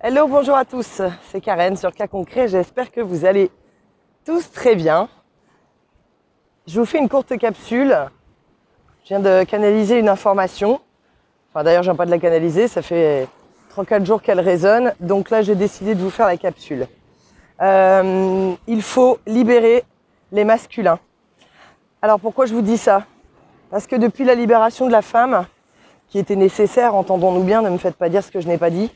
Hello, bonjour à tous, c'est Karen sur Cas Concret, j'espère que vous allez tous très bien. Je vous fais une courte capsule, je viens de canaliser une information, enfin d'ailleurs je viens pas de la canaliser, ça fait 3-4 jours qu'elle résonne, donc là j'ai décidé de vous faire la capsule. Il faut libérer les masculins. Alors pourquoi je vous dis ça? Parce que depuis la libération de la femme, qui était nécessaire, entendons-nous bien, ne me faites pas dire ce que je n'ai pas dit,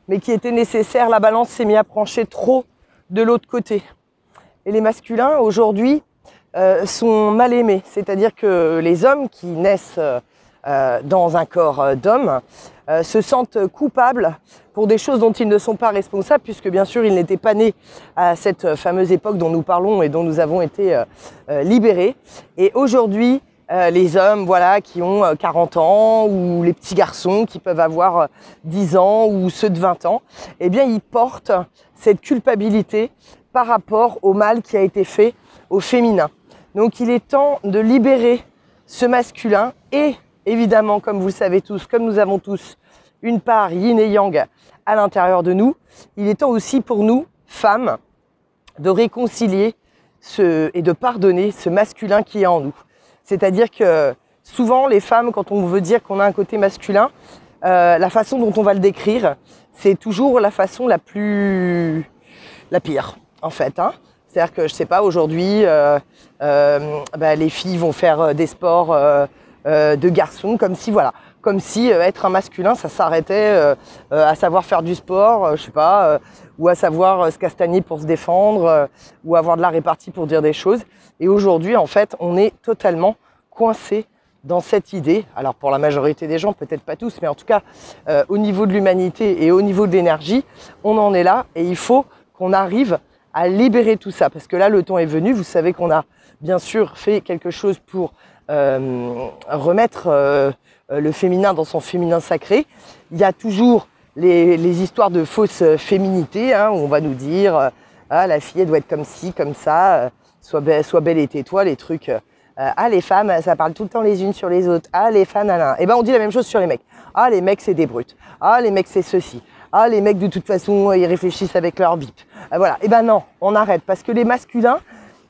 mais qui était nécessaire, la balance s'est mise à pencher trop de l'autre côté. Et les masculins, aujourd'hui, sont mal aimés. C'est-à-dire que les hommes qui naissent dans un corps d'homme se sentent coupables pour des choses dont ils ne sont pas responsables, puisque bien sûr, ils n'étaient pas nés à cette fameuse époque dont nous parlons et dont nous avons été libérés. Et aujourd'hui, les hommes voilà, qui ont 40 ans ou les petits garçons qui peuvent avoir 10 ans ou ceux de 20 ans, eh bien ils portent cette culpabilité par rapport au mal qui a été fait au féminin. Donc il est temps de libérer ce masculin et évidemment, comme vous le savez tous, comme nous avons tous une part yin et yang à l'intérieur de nous, il est temps aussi pour nous, femmes, de réconcilier et de pardonner ce masculin qui est en nous. C'est-à-dire que souvent, les femmes, quand on veut dire qu'on a un côté masculin, la façon dont on va le décrire, c'est toujours la façon la pire, en fait. Hein. C'est-à-dire que, je sais pas, aujourd'hui, les filles vont faire des sports de garçons, comme si être un masculin, ça s'arrêtait à savoir faire du sport, je sais pas, ou à savoir se castagner pour se défendre, ou avoir de la répartie pour dire des choses. Et aujourd'hui, en fait, on est totalement coincé dans cette idée. Alors pour la majorité des gens, peut-être pas tous, mais en tout cas, au niveau de l'humanité et au niveau de l'énergie, on en est là et il faut qu'on arrive à libérer tout ça. Parce que là, le temps est venu. Vous savez qu'on a bien sûr fait quelque chose pour remettre le féminin dans son féminin sacré. Il y a toujours les histoires de fausse féminité, hein, où on va nous dire la fille elle doit être comme ci, comme ça, sois belle et tais-toi, les trucs. Les femmes, ça parle tout le temps les unes sur les autres. Les femmes, nanana. Et ben on dit la même chose sur les mecs. Les mecs c'est des brutes. Les mecs c'est ceci. Les mecs de toute façon ils réfléchissent avec leur bip. Voilà. Et ben non, on arrête parce que les masculins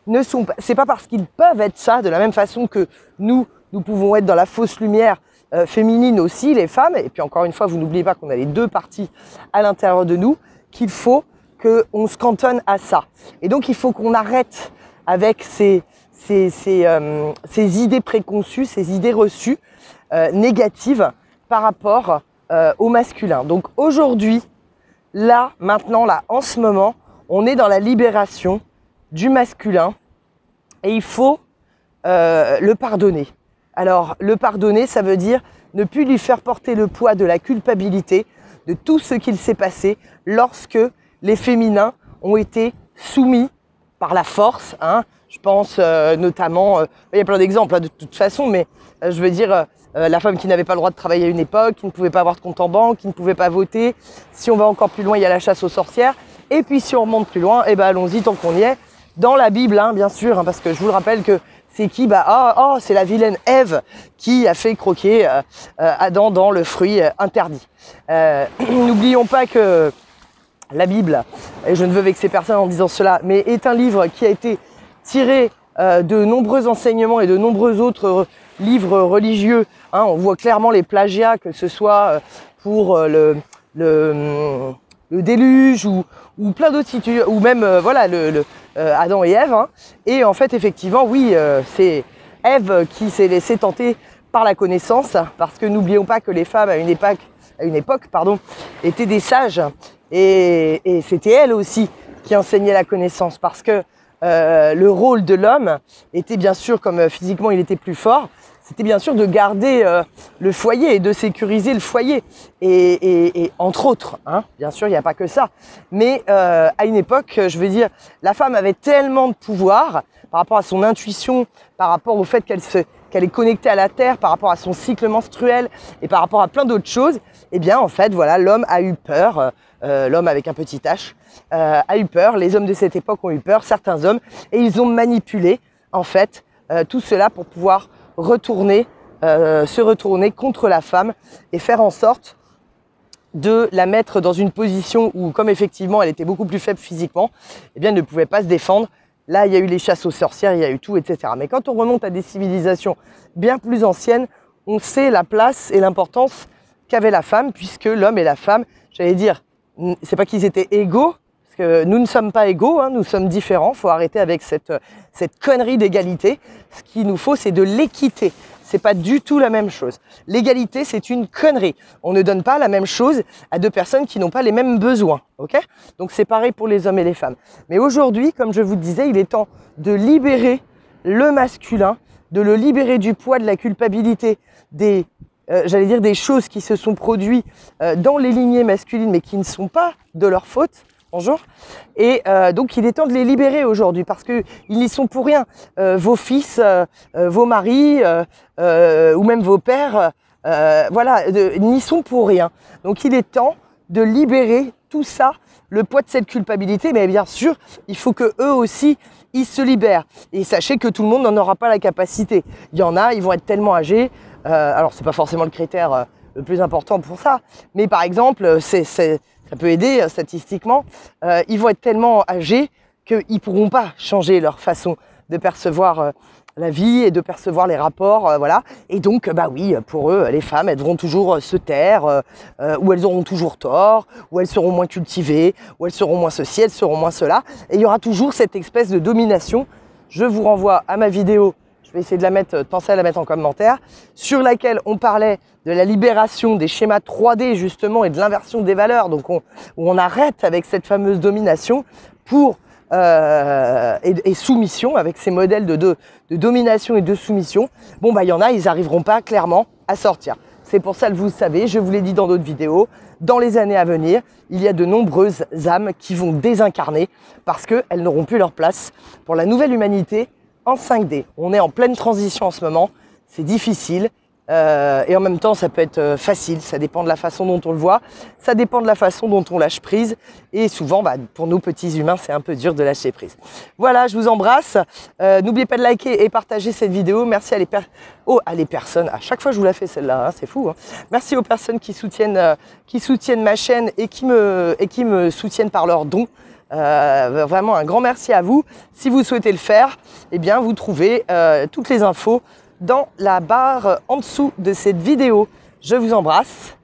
ne sont pas. C'est pas parce qu'ils peuvent être ça de la même façon que nous pouvons être dans la fausse lumière féminine aussi, les femmes. Et puis encore une fois, vous n'oubliez pas qu'on a les deux parties à l'intérieur de nous, qu'il faut qu'on se cantonne à ça. Et donc il faut qu'on arrête avec ces idées préconçues, ces idées reçues négatives par rapport au masculin. Donc aujourd'hui, là, maintenant, là, en ce moment, on est dans la libération du masculin et il faut le pardonner. Alors, le pardonner, ça veut dire ne plus lui faire porter le poids de la culpabilité de tout ce qu'il s'est passé lorsque les féminins ont été soumis par la force, hein. Je pense notamment, il y a plein d'exemples hein, de toute façon, mais je veux dire la femme qui n'avait pas le droit de travailler à une époque, qui ne pouvait pas avoir de compte en banque, qui ne pouvait pas voter. Si on va encore plus loin, il y a la chasse aux sorcières. Et puis si on remonte plus loin, allons-y tant qu'on y est. Dans la Bible, hein, bien sûr, hein, parce que je vous le rappelle que c'est qui c'est la vilaine Ève qui a fait croquer Adam dans le fruit interdit. N'oublions pas que la Bible, et je ne veux vexer personne en disant cela, mais est un livre qui a été tiré de nombreux enseignements et de nombreux autres livres religieux. Hein, on voit clairement les plagiats, que ce soit pour le déluge ou plein d'autres situations, ou même Adam et Ève. Hein. Et en fait, effectivement, oui, c'est Ève qui s'est laissée tenter par la connaissance, parce que n'oublions pas que les femmes à une époque, étaient des sages, et c'était elles aussi qui enseignaient la connaissance, parce que le rôle de l'homme était bien sûr, comme physiquement il était plus fort, c'était bien sûr de garder le foyer et de sécuriser le foyer. Et entre autres, hein, bien sûr, il n'y a pas que ça. Mais à une époque, je veux dire, la femme avait tellement de pouvoir par rapport à son intuition, par rapport au fait qu'elle est connectée à la terre, par rapport à son cycle menstruel et par rapport à plein d'autres choses. Eh bien, en fait, voilà, l'homme a eu peur. L'homme avec un petit H a eu peur. Les hommes de cette époque ont eu peur, certains hommes, et ils ont manipulé, en fait, tout cela pour pouvoir se retourner contre la femme et faire en sorte de la mettre dans une position où, comme effectivement elle était beaucoup plus faible physiquement, eh bien elle ne pouvait pas se défendre. Là, il y a eu les chasses aux sorcières, il y a eu tout, etc. Mais quand on remonte à des civilisations bien plus anciennes, on sait la place et l'importance qu'avait la femme, puisque l'homme et la femme, j'allais dire, c'est pas qu'ils étaient égaux, parce que nous ne sommes pas égaux, hein, nous sommes différents, il faut arrêter avec cette connerie d'égalité. Ce qu'il nous faut, c'est de l'équité. C'est pas du tout la même chose. L'égalité, c'est une connerie. On ne donne pas la même chose à deux personnes qui n'ont pas les mêmes besoins. Okay ? Donc c'est pareil pour les hommes et les femmes. Mais aujourd'hui, comme je vous disais, il est temps de libérer le masculin, de le libérer du poids de la culpabilité des choses qui se sont produites dans les lignées masculines, mais qui ne sont pas de leur faute. Bonjour. Et donc il est temps de les libérer aujourd'hui parce qu'ils n'y sont pour rien. Vos fils, vos maris ou même vos pères, n'y sont pour rien. Donc il est temps de libérer tout ça, le poids de cette culpabilité. Mais bien sûr, il faut que eux aussi, ils se libèrent. Et sachez que tout le monde n'en aura pas la capacité. Il y en a, ils vont être tellement âgés. Alors c'est pas forcément le critère le plus important pour ça. Mais par exemple, ça peut aider statistiquement. Ils vont être tellement âgés qu'ils ne pourront pas changer leur façon de percevoir la vie et de percevoir les rapports. Voilà. Et donc, bah oui, pour eux, les femmes, elles devront toujours se taire, ou elles auront toujours tort, ou elles seront moins cultivées, ou elles seront moins ceci, elles seront moins cela. Et il y aura toujours cette espèce de domination. Je vous renvoie à ma vidéo. Je vais essayer de la mettre, penser à la mettre en commentaire, sur laquelle on parlait de la libération des schémas 3D justement et de l'inversion des valeurs. Donc on arrête avec cette fameuse domination pour et soumission, avec ces modèles de domination et de soumission. Bon bah il y en a, ils n'arriveront pas clairement à sortir. C'est pour ça que vous savez, je vous l'ai dit dans d'autres vidéos, dans les années à venir, il y a de nombreuses âmes qui vont désincarner parce qu'elles n'auront plus leur place pour la nouvelle humanité en 5D. On est en pleine transition en ce moment, c'est difficile et en même temps ça peut être facile, ça dépend de la façon dont on le voit, ça dépend de la façon dont on lâche prise et souvent pour nous petits humains c'est un peu dur de lâcher prise. Voilà, je vous embrasse, n'oubliez pas de liker et partager cette vidéo, merci à les personnes, à chaque fois je vous la fais celle-là, hein, c'est fou, hein. Merci aux personnes qui soutiennent ma chaîne et qui me soutiennent par leurs dons. Vraiment un grand merci à vous. Si vous souhaitez le faire, eh bien vous trouvez toutes les infos dans la barre en dessous de cette vidéo. Je vous embrasse,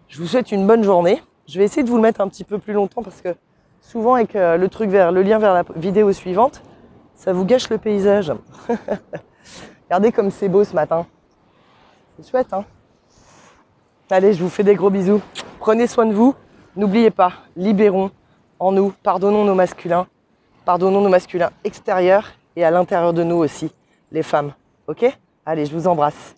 je vous souhaite une bonne journée. Je vais essayer de vous le mettre un petit peu plus longtemps parce que souvent avec le lien vers la vidéo suivante, ça vous gâche le paysage. Regardez comme c'est beau ce matin. C'est chouette, hein? Allez, je vous fais des gros bisous. Prenez soin de vous. N'oubliez pas, libérons en nous, pardonnons nos masculins extérieurs et à l'intérieur de nous aussi, les femmes. Ok ? Allez, je vous embrasse.